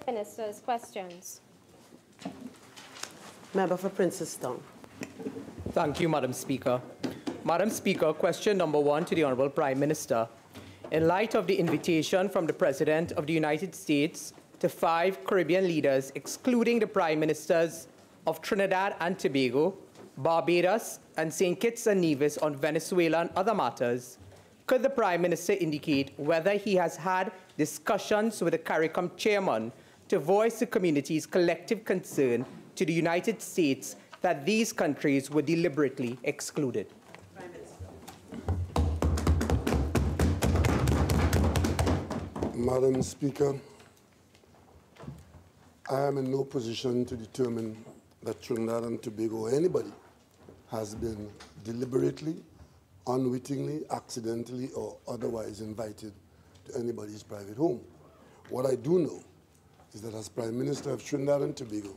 Minister's questions. Member for Princestown. Thank you, Madam Speaker. Madam Speaker, question number 1 to the Honourable Prime Minister. In light of the invitation from the President of the United States to 5 Caribbean leaders, excluding the Prime Ministers of Trinidad and Tobago, Barbados, and St. Kitts and Nevis on Venezuela and other matters, could the Prime Minister indicate whether he has had discussions with the CARICOM chairman to voice the community's collective concern to the United States that these countries were deliberately excluded? Prime Minister. Madam Speaker, I am in no position to determine that Trinidad and Tobago or anybody has been deliberately, unwittingly, accidentally, or otherwise invited to anybody's private home. What I do know is that as Prime Minister of Trinidad and Tobago,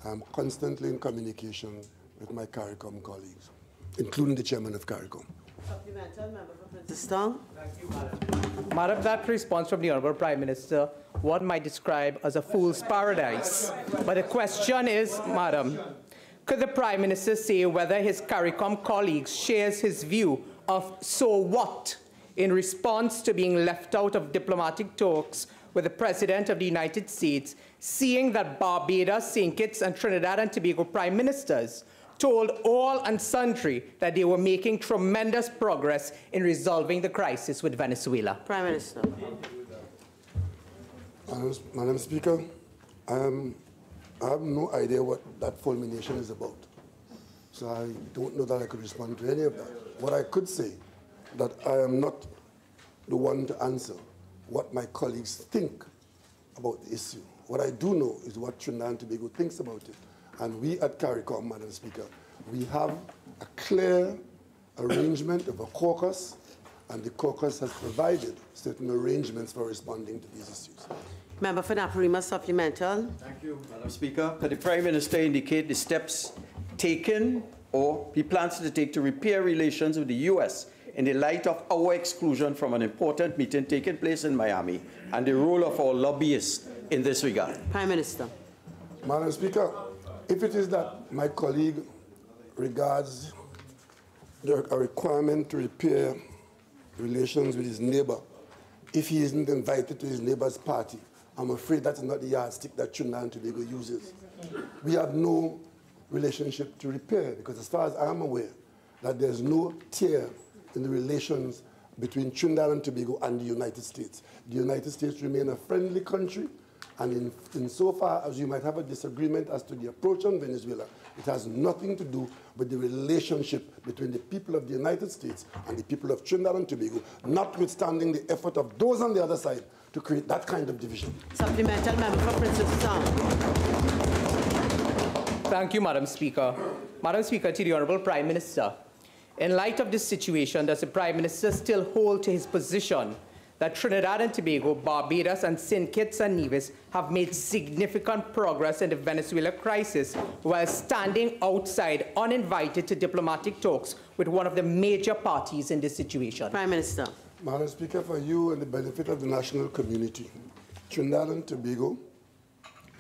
I am constantly in communication with my CARICOM colleagues, including the chairman of CARICOM. Supplemental, member for Princestown. Thank you, Madam. Madam, that response from the Honourable Prime Minister, one might describe as a fool's paradise. But the question is, Madam, could the Prime Minister say whether his CARICOM colleagues shares his view of so what in response to being left out of diplomatic talks with the President of the United States, seeing that Barbados, St. Kitts, and Trinidad and Tobago Prime Ministers told all and sundry that they were making tremendous progress in resolving the crisis with Venezuela? Prime Minister. Madam Speaker, I have no idea what that fulmination is about. So I don't know that I could respond to any of that. What I could say, that I am not the one to answer what my colleagues think about the issue. What I do know is what Trinidad and Tobago thinks about it. And we at CARICOM, Madam Speaker, we have a clear arrangement of a caucus, and the caucus has provided certain arrangements for responding to these issues. Member for Naparima, supplemental. Thank you, Madam Speaker. Could the Prime Minister indicate the steps taken or he plans to take to repair relations with the U.S. in the light of our exclusion from an important meeting taking place in Miami and the role of our lobbyists in this regard? Prime Minister. Madam Speaker, if it is that my colleague regards a requirement to repair relations with his neighbor, if he isn't invited to his neighbor's party, I'm afraid that's not the yardstick that Trinidad and Tobago uses. We have no relationship to repair because as far as I'm aware, that there's no tear in the relations between Trinidad and Tobago and the United States. The United States remain a friendly country, and insofar as you might have a disagreement as to the approach on Venezuela, it has nothing to do with the relationship between the people of the United States and the people of Trinidad and Tobago, notwithstanding the effort of those on the other side to create that kind of division. Supplemental, member for Princestown. Thank you, Madam Speaker. Madam Speaker, to the Honourable Prime Minister, in light of this situation, does the Prime Minister still hold to his position that Trinidad and Tobago, Barbados, and St. Kitts and Nevis have made significant progress in the Venezuela crisis while standing outside uninvited to diplomatic talks with one of the major parties in this situation? Prime Minister. Madam Speaker, for you and the benefit of the national community, Trinidad and Tobago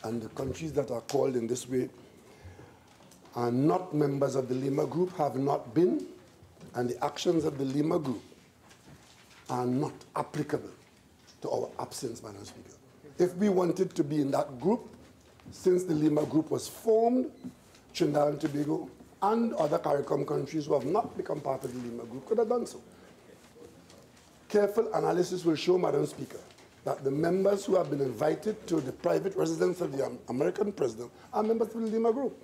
and the countries that are called in this way are not members of the Lima Group, have not been, and the actions of the Lima Group are not applicable to our absence, Madam Speaker. If we wanted to be in that group, since the Lima Group was formed, Trinidad and Tobago and other CARICOM countries who have not become part of the Lima Group could have done so. Careful analysis will show, Madam Speaker, that the members who have been invited to the private residence of the American president are members of the Lima Group.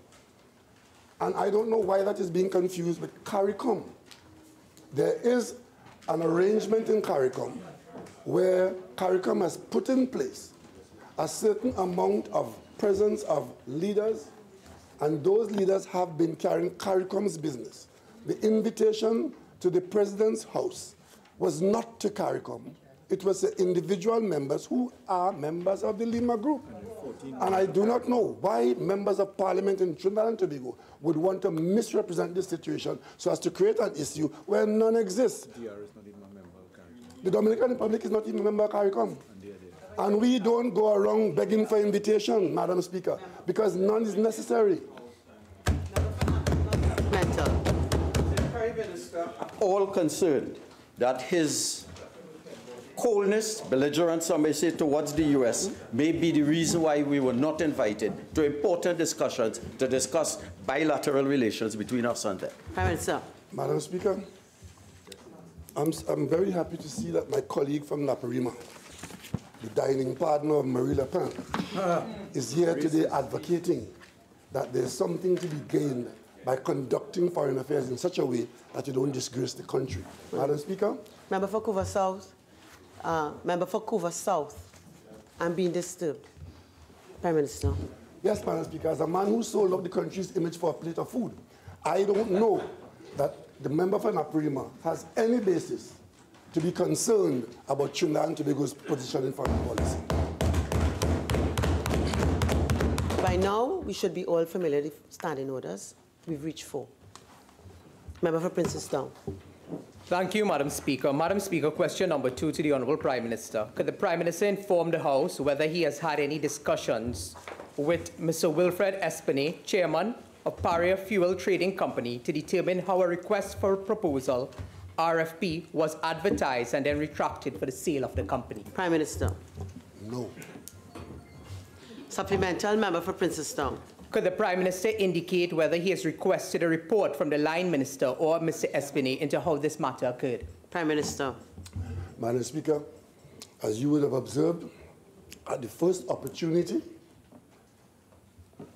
And I don't know why that is being confused with CARICOM. There is an arrangement in CARICOM where CARICOM has put in place a certain amount of presence of leaders, and those leaders have been carrying CARICOM's business. The invitation to the president's house was not to CARICOM. It was the individual members who are members of the Lima Group. And I do not know why members of parliament in Trinidad and Tobago would want to misrepresent this situation so as to create an issue where none exists. DR is not even a member of CARICOM. The Dominican Republic is not even a member of CARICOM. And we don't go around begging for invitation, Madam Speaker, because none is necessary. The Prime Minister, all concerned that his coldness, belligerence, some may say, towards the U.S. may be the reason why we were not invited to important discussions to discuss bilateral relations between us and them. Prime Minister. Madam Speaker, I'm very happy to see that my colleague from Naparima, the dining partner of Marie Le Pen, is here today advocating that there's something to be gained by conducting foreign affairs in such a way that you don't disgrace the country. Madam Speaker? Member for Couva South. Member for Couva South. I'm being disturbed. Prime Minister. Yes, Madam Speaker. As a man who sold up the country's image for a plate of food, I don't know that the member for Naparima has any basis to be concerned about Trinidad and Tobago's position in foreign policy. By now, we should be all familiar with standing orders. We've reached 4. Member for Princess Town. Thank you, Madam Speaker. Madam Speaker, question number 2 to the Honourable Prime Minister. Could the Prime Minister inform the House whether he has had any discussions with Mr. Wilfred Espinay, Chairman of Paria Fuel Trading Company, to determine how a request for a proposal, RFP, was advertised and then retracted for the sale of the company? Prime Minister. No. Supplemental, member for Princess Town. Could the Prime Minister indicate whether he has requested a report from the line minister or Mr. Espinay into how this matter occurred? Prime Minister. Madam Speaker, as you would have observed, at the first opportunity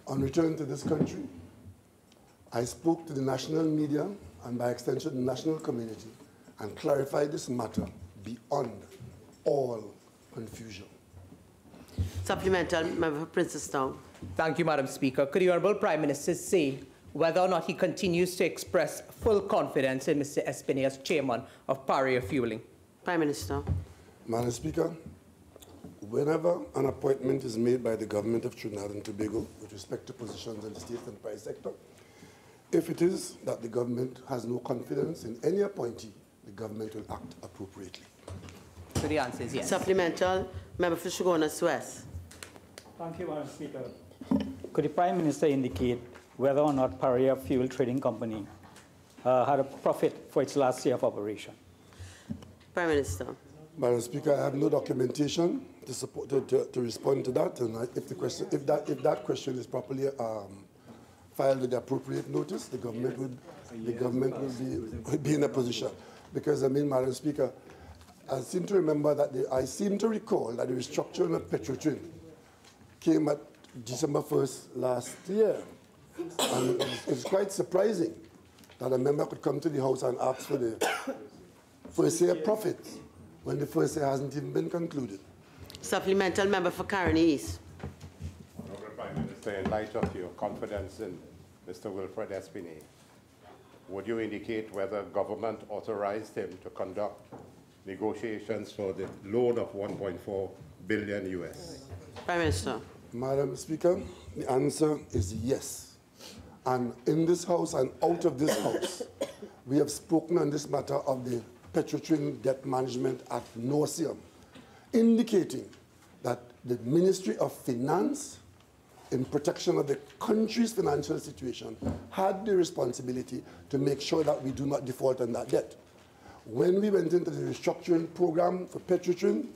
on return to this country, I spoke to the national media and by extension the national community and clarified this matter beyond all confusion. Supplemental, member for Princess Town. Thank you, Madam Speaker. Could the Honourable Prime Minister say whether or not he continues to express full confidence in Mr. Espinay as Chairman of Paria Fueling? Prime Minister. Madam Speaker, whenever an appointment is made by the government of Trinidad and Tobago with respect to positions in the state and private sector, if it is that the government has no confidence in any appointee, the government will act appropriately. So the answer is yes. Supplemental, member for Shogunas West. Thank you, Madam Speaker. Could the Prime Minister indicate whether or not Paria Fuel Trading Company had a profit for its last year of operation? Prime Minister. Madam Speaker, I have no documentation to respond to that, and if that question is properly filed with the appropriate notice, the government would be in a position. Because I mean, Madam Speaker, I seem to remember that I seem to recall that the restructuring of Petrotrin came at December 1st last year. And it's quite surprising that a member could come to the House and ask for the first year profits when the first year hasn't even been concluded. Supplemental, member for Caroni East. Honourable Prime Minister, in light of your confidence in Mr. Wilfred Espinay, would you indicate whether government authorized him to conduct negotiations for the loan of $1.4 billion US? Prime Minister. Madam Speaker, the answer is yes. And in this House and out of this House, we have spoken on this matter of the Petrotrin debt management ad nauseam, indicating that the Ministry of Finance, in protection of the country's financial situation, had the responsibility to make sure that we do not default on that debt. When we went into the restructuring program for Petrotrin,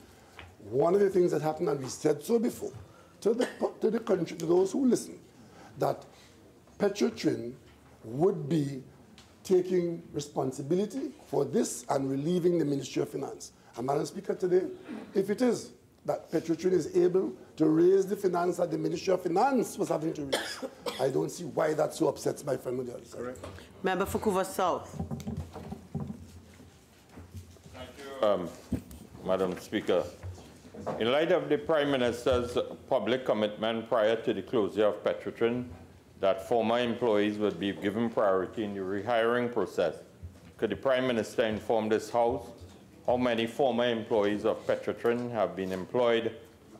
one of the things that happened, and we said so before, to the country, to those who listen, that Petrotrin would be taking responsibility for this and relieving the Ministry of Finance. And Madam Speaker, today, if it is that Petrotrin is able to raise the finance that the Ministry of Finance was having to raise, I don't see why that so upsets my friend on the other side. Member for Couva South. Thank you, Madam Speaker. In light of the Prime Minister's public commitment prior to the closure of Petrotrin that former employees would be given priority in the rehiring process, could the Prime Minister inform this House how many former employees of Petrotrin have been employed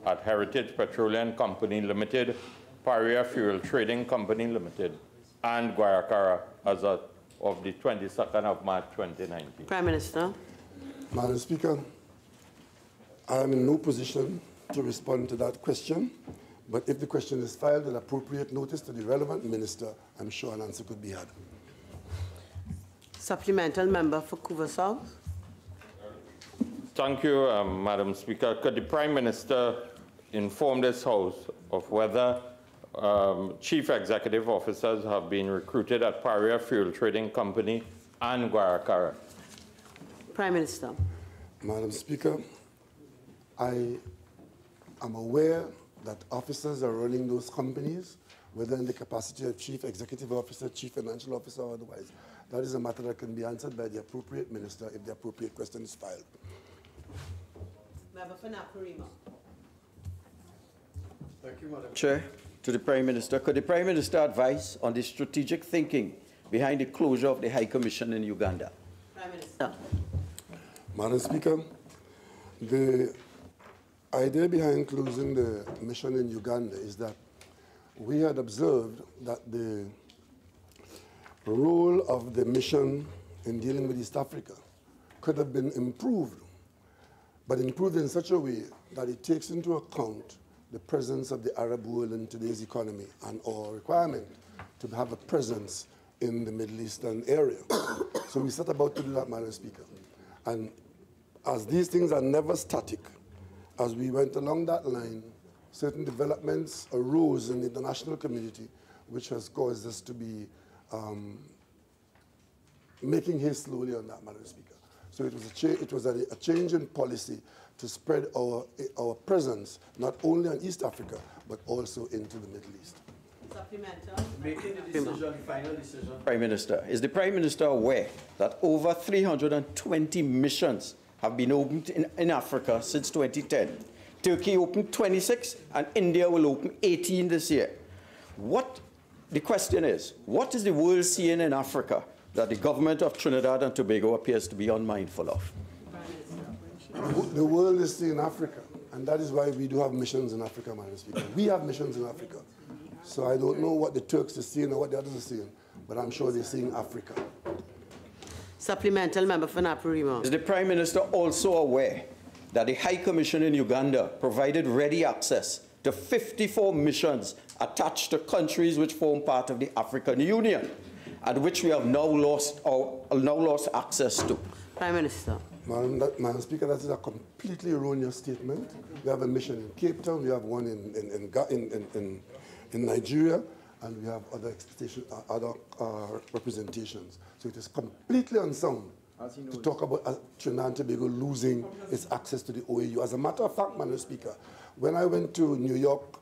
at Heritage Petroleum Company Limited, Paria Fuel Trading Company Limited, and Guayakara as of the 22nd of March 2019? Prime Minister. Madam Speaker, I am in no position to respond to that question, but if the question is filed with appropriate notice to the relevant minister, I'm sure an answer could be had. Supplemental member for Couva South. Thank you, Madam Speaker. Could the Prime Minister inform this House of whether chief executive officers have been recruited at Paria Fuel Trading Company and Guaracara? Prime Minister. Madam Speaker, I am aware that officers are running those companies, whether in the capacity of chief executive officer, chief financial officer, or otherwise. That is a matter that can be answered by the appropriate minister if the appropriate question is filed. Member for Naparima. Thank you, Madam Chair. To the Prime Minister, could the Prime Minister advise on the strategic thinking behind the closure of the High Commission in Uganda? Prime Minister. Madam Speaker, the idea behind closing the mission in Uganda is that we had observed that the role of the mission in dealing with East Africa could have been improved, but improved in such a way that it takes into account the presence of the Arab world in today's economy and our requirement to have a presence in the Middle Eastern area. So we set about to do that, Madam Speaker. And as these things are never static, as we went along that line, certain developments arose in the international community, which has caused us to be making haste slowly on that, Madam Speaker. So it was a change in policy to spread our presence not only on East Africa, but also into the Middle East. Supplemental. Making the decision, final decision. Prime Minister, is the Prime Minister aware that over 320 missions have been opened in Africa since 2010? Turkey opened 26, and India will open 18 this year. The question is, what is the world seeing in Africa that the government of Trinidad and Tobago appears to be unmindful of? The world is seeing Africa, and that is why we do have missions in Africa, Madam Speaker. We have missions in Africa. So I don't know what the Turks are seeing or what the others are seeing, but I'm sure they're seeing Africa. Supplemental member for Naparima. Is the Prime Minister also aware that the High Commission in Uganda provided ready access to 54 missions attached to countries which form part of the African Union, and which we have now lost access to? Prime Minister. Madam Speaker, that is a completely erroneous statement. We have a mission in Cape Town, we have one in Nigeria, and we have other representations. So it is completely unsound to talk about Trinidad and Tobago losing its access to the OAU. As a matter of fact, Madam Speaker, when I went to New York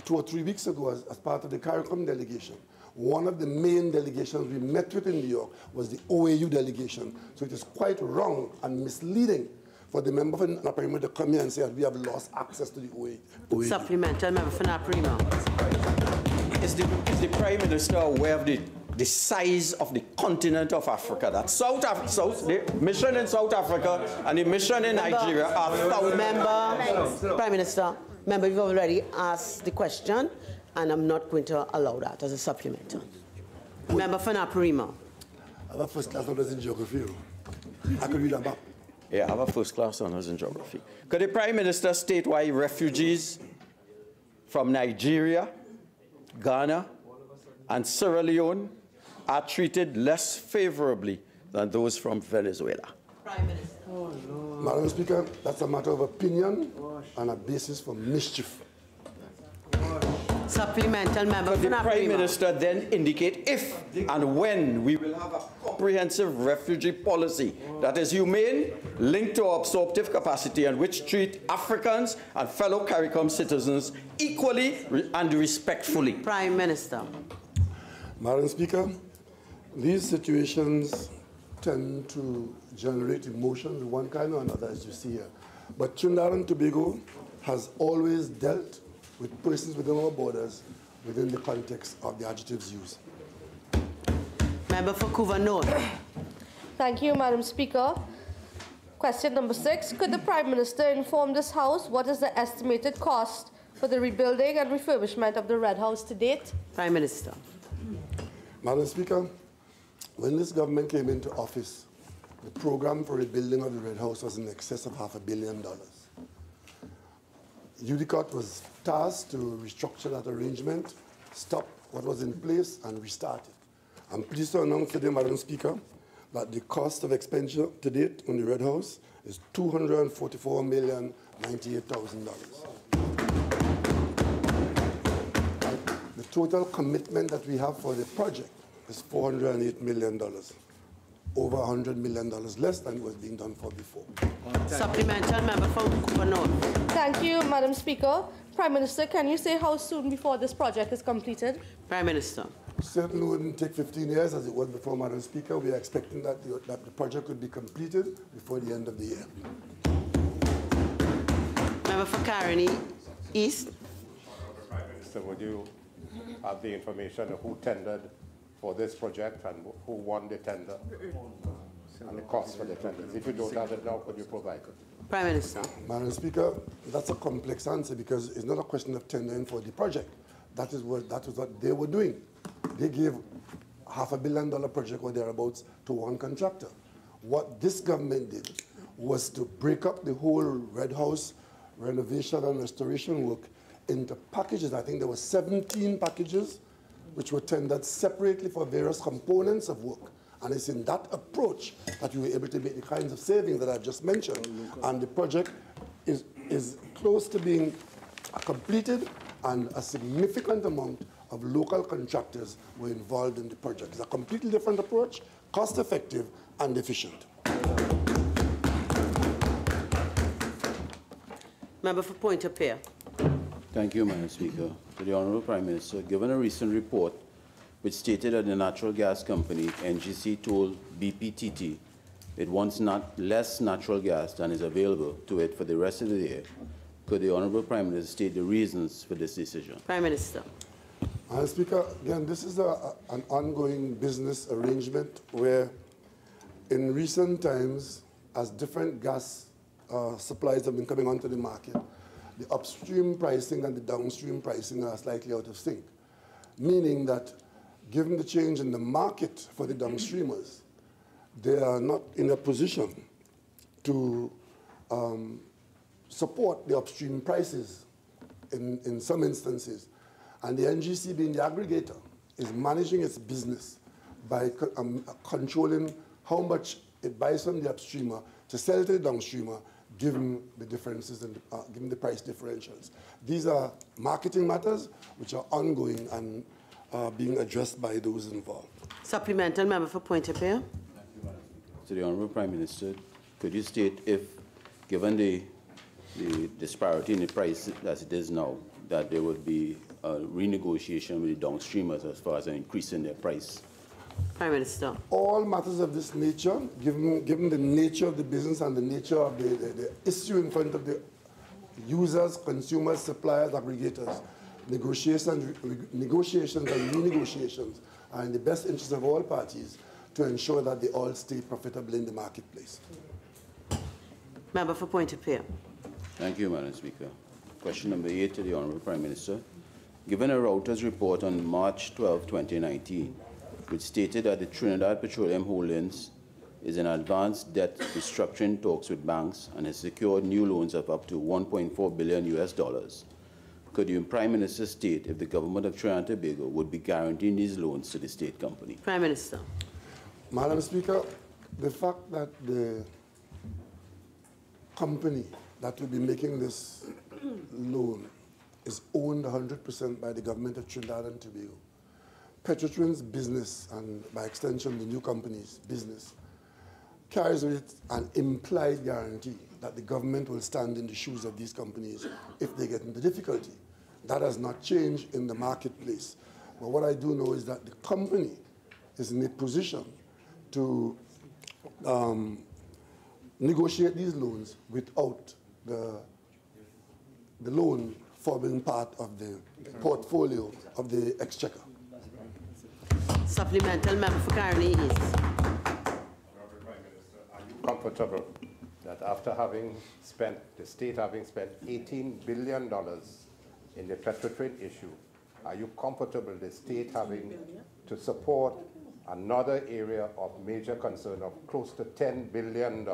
2 or 3 weeks ago as part of the CARICOM delegation, one of the main delegations we met with in New York was the OAU delegation. So it is quite wrong and misleading for the member for Naparima to come here and say that we have lost access to the OAU. Supplemental member for Naparima. Is the Prime Minister aware of the size of the continent of Africa? That the mission in South Africa and the mission in Nigeria are thousands. Prime Minister, member, you've already asked the question, and I'm not going to allow that as a supplemental. Member for Naparima. I have a first class honors in geography. I could read a map. Yeah, I have a first class honors in geography. Could the Prime Minister state why refugees from Nigeria, Ghana, and Sierra Leone are treated less favorably than those from Venezuela? Prime Minister. Madam Speaker, that's a matter of opinion and a basis for mischief. Supplemental member Could the Prime Minister then indicate if and when we will have a comprehensive refugee policy that is humane, linked to our absorptive capacity, and which treat Africans and fellow CARICOM citizens equally and respectfully? Prime Minister. Madam Speaker, these situations tend to generate emotions, one kind or another, as you see here. But Trinidad and Tobago has always dealt with persons within our borders within the context of the adjectives used. Member for Couva North. Thank you, Madam Speaker. Question number 6. Could the Prime Minister inform this House what is the estimated cost for the rebuilding and refurbishment of the Red House to date? Prime Minister. Madam Speaker, when this government came into office, the program for rebuilding of the Red House was in excess of $500 million. UDCOT was tasked to restructure that arrangement, stop what was in place, and restart it. I'm pleased to announce today, Madam Speaker, that the cost of expenditure to date on the Red House is $244,098,000. The total commitment that we have for the project is $408 million, over $100 million less than it was being done for before. Supplemental member for Cooper North. Thank you, Madam Speaker. Prime Minister, can you say how soon before this project is completed? Prime Minister. Certainly wouldn't take 15 years as it was before, Madam Speaker. We are expecting that the project would be completed before the end of the year. Member for Caroni East. Prime Minister, would you have the information of who tendered for this project and who won the tender and the cost for the tenders? If you don't have it now, could you provide it? Prime Minister. Madam Speaker, that's a complex answer because it's not a question of tendering for the project. That was what they were doing. They gave $500 million project or thereabouts to one contractor. What this government did was to break up the whole Red House renovation and restoration work into packages. I think there were 17 packages which were tendered separately for various components of work. And it's in that approach that we were able to make the kinds of savings that I've just mentioned. And the project is close to being completed, and a significant amount of local contractors were involved in the project. It's a completely different approach, cost-effective and efficient. Member for Point-a-Pierre. Thank you, Madam Speaker. To the Honourable Prime Minister, given a recent report which stated that the natural gas company, NGC, told BPTT it wants less natural gas than is available to it for the rest of the year, could the Honourable Prime Minister state the reasons for this decision? Prime Minister. Madam Speaker, again, this is an ongoing business arrangement where in recent times, as different gas supplies have been coming onto the market, the upstream pricing and the downstream pricing are slightly out of sync, meaning that given the change in the market for the downstreamers, they are not in a position to support the upstream prices in some instances. And the NGC, being the aggregator, is managing its business by controlling how much it buys from the upstreamer to sell to the downstreamer, given the differences and given the price differentials. These are marketing matters which are ongoing and being addressed by those involved. Supplemental member for Point-a-Pierre. To the Honourable Prime Minister, could you state if, given the disparity in the price as it is now, that there would be a renegotiation with the downstreamers as far as an increase in their price? Prime Minister. All matters of this nature, given the nature of the business and the nature of the issue in front of the users, consumers, suppliers, aggregators, negotiations and renegotiations are in the best interest of all parties to ensure that they all stay profitable in the marketplace. Member for Point-a-Pierre. Thank you, Madam Speaker. Question number 8 to the Honourable Prime Minister. Given a Reuters report on March 12, 2019, which stated that the Trinidad Petroleum Holdings is in advanced debt restructuring talks with banks and has secured new loans of up to $1.4 billion US, could the Prime Minister state if the government of Trinidad and Tobago would be guaranteeing these loans to the state company? Prime Minister. Madam Speaker, the fact that the company that will be making this loan is owned 100% by the government of Trinidad and Tobago, Petrotrin's business, and by extension the new company's business, carries with it an implied guarantee that the government will stand in the shoes of these companies if they get into difficulty. That has not changed in the marketplace. But what I do know is that the company is in a position to negotiate these loans without the loan forming part of the portfolio of the exchequer. Supplemental member for Caroni East. Prime Minister, are you comfortable that after having spent, the state having spent $18 billion in the Petrotrin issue, are you comfortable the state having to support another area of major concern of close to $10 billion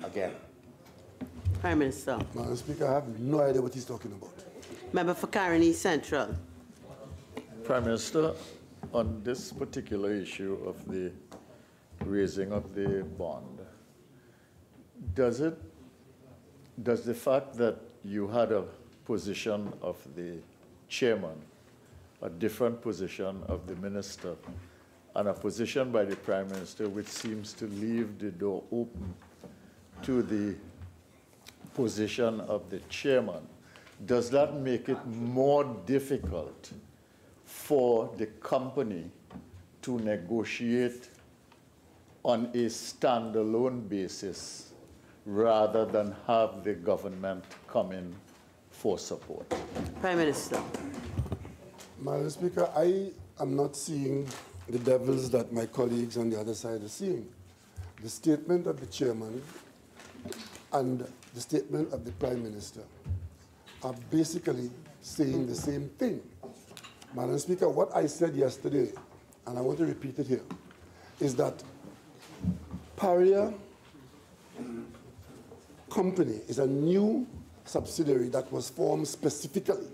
again? Prime Minister. Madam Speaker, I have no idea what he's talking about. Member for Caroni Central. Prime Minister, on this particular issue of the raising of the bond, does the fact that you had a position of the chairman, a different position of the minister, and a position by the Prime Minister which seems to leave the door open to the position of the chairman, does that make it more difficult for the company to negotiate on a standalone basis rather than have the government come in for support? Prime Minister. Madam Speaker, I am not seeing the devils that my colleagues on the other side are seeing. The statement of the chairman and the statement of the Prime Minister are basically saying the same thing. Madam Speaker, what I said yesterday, and I want to repeat it here, is that Paria Company is a new subsidiary that was formed specifically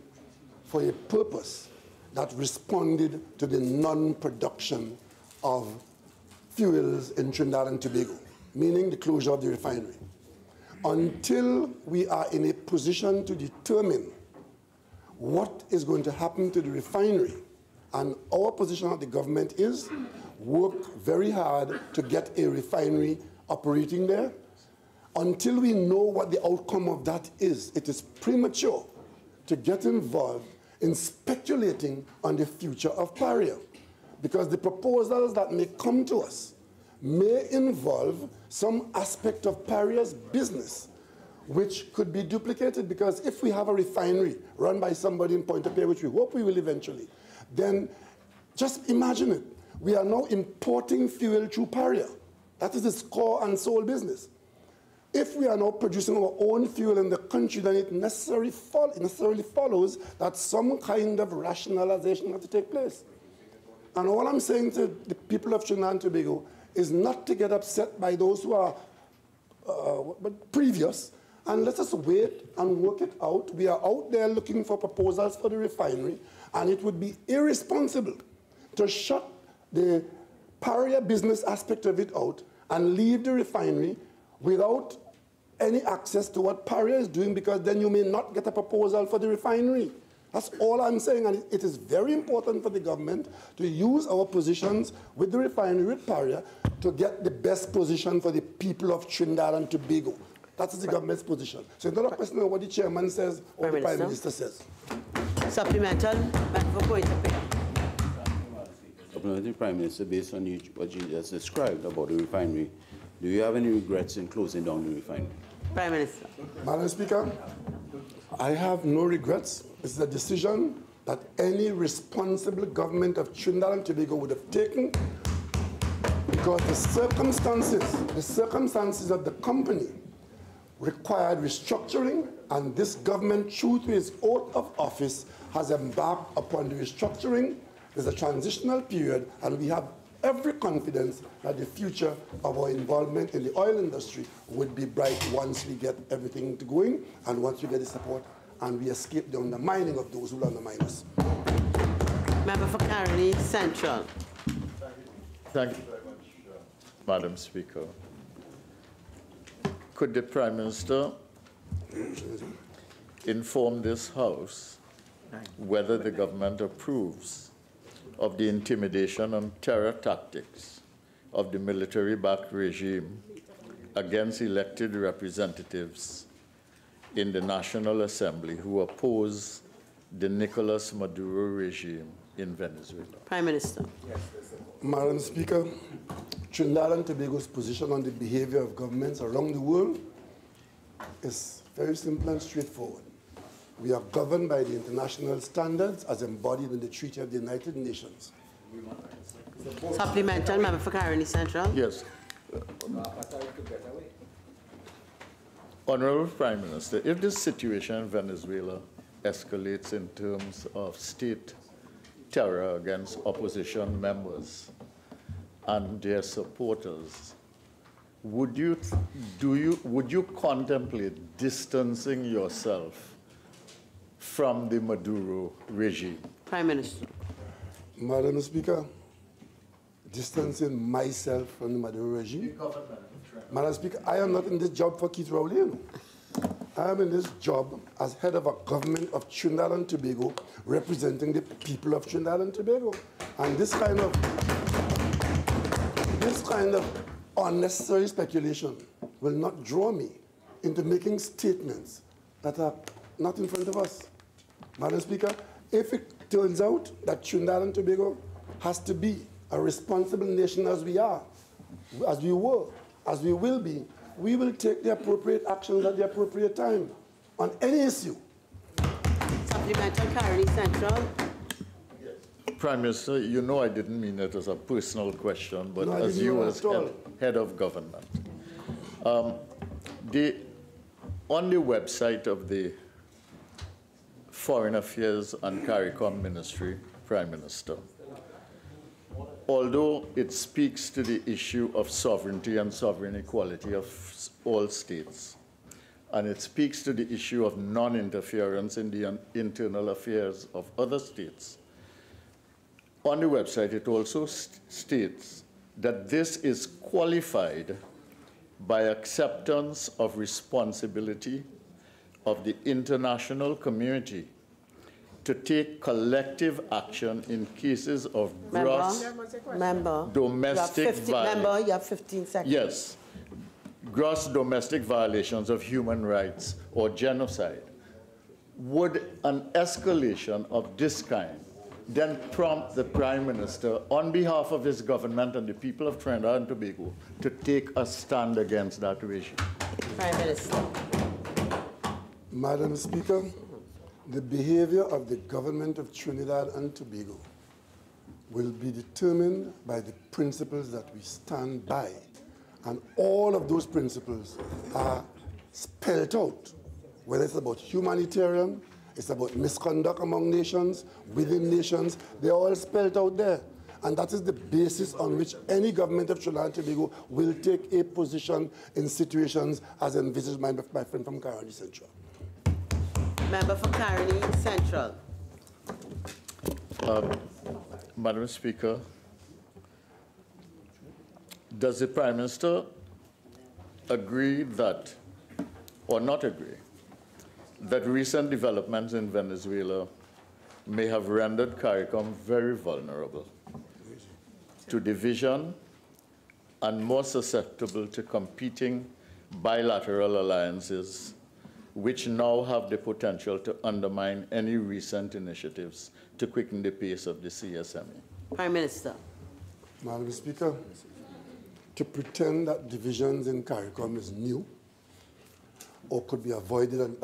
for a purpose that responded to the non-production of fuels in Trinidad and Tobago, meaning the closure of the refinery. Until we are in a position to determine what is going to happen to the refinery, and our position of the government is work very hard to get a refinery operating there. Until we know what the outcome of that is, it is premature to get involved in speculating on the future of Paria, because the proposals that may come to us may involve some aspect of Paria's business which could be duplicated, because if we have a refinery run by somebody in Point-a-Pierre, which we hope we will eventually, then just imagine it. We are now importing fuel through Paria. That is its core and sole business. If we are now producing our own fuel in the country, then it necessarily follows that some kind of rationalization has to take place. And all I'm saying to the people of Trinidad and Tobago is not to get upset by those who are previous, and let us wait and work it out. We are out there looking for proposals for the refinery, and it would be irresponsible to shut the Paria business aspect of it out and leave the refinery without any access to what Paria is doing, because then you may not get a proposal for the refinery. That's all I'm saying, and it is very important for the government to use our positions with the refinery, with Paria, to get the best position for the people of Trinidad and Tobago. That is the government's position. So it's not a question of what the chairman says or the Prime Minister says. Supplemental, for Point-a-Pierre. Supplementary Prime Minister, based on what you just described about the refinery, do you have any regrets in closing down the refinery? Prime Minister. Madam Speaker, I have no regrets. It's a decision that any responsible government of Trinidad and Tobago would have taken, because the circumstances of the company required restructuring, and this government, true to its oath of office, has embarked upon the restructuring. There's a transitional period, and we have every confidence that the future of our involvement in the oil industry would be bright once we get everything going and once we get the support and we escape the undermining of those who will undermine us. Member for Caroni Central. Thank you very much, Madam Speaker. Could the Prime Minister inform this House whether the government approves of the intimidation and terror tactics of the military-backed regime against elected representatives in the National Assembly who oppose the Nicolas Maduro regime in Venezuela? Prime Minister. Madam Speaker, Trinidad and Tobago's position on the behavior of governments around the world is very simple and straightforward. We are governed by the international standards as embodied in the Treaty of the United Nations. Supplemental, member for Caroni Central. Yes. Honourable Prime Minister, if this situation in Venezuela escalates in terms of state terror against opposition members and their supporters, would you contemplate distancing yourself from the Maduro regime? Prime Minister. Madam Speaker, distancing myself from the Maduro regime. Madam Speaker, I am not in this job for Keith Rowley. You know. I am in this job as head of a government of Trinidad and Tobago, representing the people of Trinidad and Tobago. And this kind of unnecessary speculation will not draw me into making statements that are not in front of us. Madam Speaker, if it turns out that Trinidad and Tobago has to be a responsible nation as we are, as we were, as we will be, we will take the appropriate actions at the appropriate time on any issue. Supplemental, Caroni Central. Prime Minister, you know I didn't mean it as a personal question, but no, as you as head of government. On the website of the Foreign Affairs and CARICOM Ministry, Prime Minister, although it speaks to the issue of sovereignty and sovereign equality of all states, and it speaks to the issue of non-interference in the internal affairs of other states, on the website it also states that this is qualified by acceptance of responsibility of the international community to take collective action in cases of gross domestic violence. You have 15 seconds. Yes. Gross domestic violations of human rights or genocide. Would an escalation of this kind then prompt the Prime Minister, on behalf of his government and the people of Trinidad and Tobago, to take a stand against that regime? Prime Minister. Madam Speaker, the behavior of the government of Trinidad and Tobago will be determined by the principles that we stand by. And all of those principles are spelled out, whether it's about humanitarian, it's about misconduct among nations, within nations, they're all spelled out there. And that is the basis on which any government of Trinidad and Tobago will take a position in situations as envisaged by my friend from Caroni Central. Member for Caroni Central. Madam Speaker, does the Prime Minister agree that, or not agree, that recent developments in Venezuela may have rendered CARICOM very vulnerable to division and more susceptible to competing bilateral alliances, which now have the potential to undermine any recent initiatives to quicken the pace of the CSME? Prime Minister. Madam Speaker, to pretend that divisions in CARICOM is new or could be avoided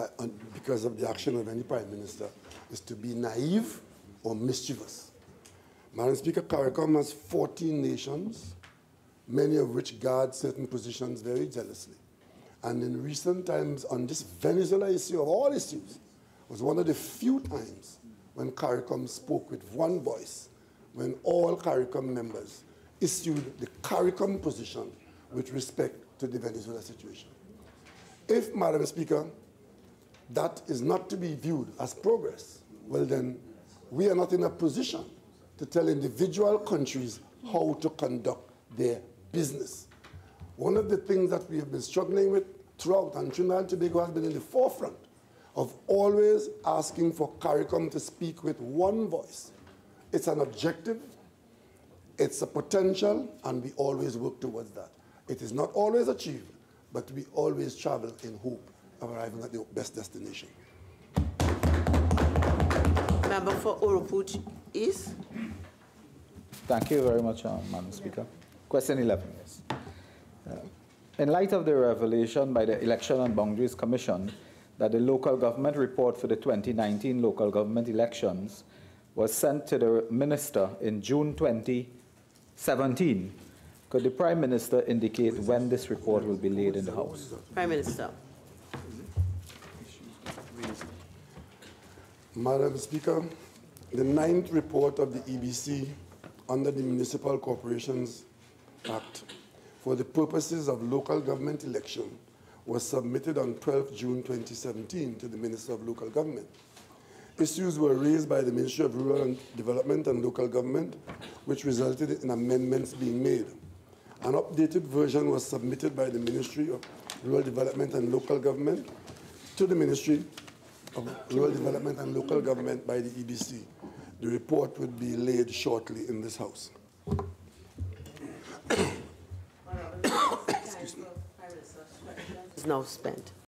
because of the action of any Prime Minister is to be naive or mischievous. Madam Speaker, CARICOM has 14 nations, many of which guard certain positions very jealously. And in recent times, on this Venezuela issue of all issues, was one of the few times when CARICOM spoke with one voice, when all CARICOM members issued the CARICOM position with respect to the Venezuela situation. If, Madam Speaker, that is not to be viewed as progress, well then, we are not in a position to tell individual countries how to conduct their business. One of the things that we have been struggling with throughout, and Trinidad and Tobago has been in the forefront of always asking for CARICOM to speak with one voice. It's an objective, it's a potential, and we always work towards that. It is not always achieved, but we always travel in hope of arriving at the best destination. Member for Oruput East. Thank you very much, Madam Speaker. Question 11, yes. In light of the revelation by the Election and Boundaries Commission that the local government report for the 2019 local government elections was sent to the Minister in June 2017, could the Prime Minister indicate when this report will be laid in the House? Prime Minister. Madam Speaker, the 9th report of the EBC under the Municipal Corporations Act for the purposes of local government election was submitted on 12 June 2017 to the Minister of Local Government. Issues were raised by the Ministry of Rural Development and Local Government, which resulted in amendments being made. An updated version was submitted by the Ministry of Rural Development and Local Government to the Ministry of Rural Development and Local Government by the EBC. The report would be laid shortly in this House. Is now spent.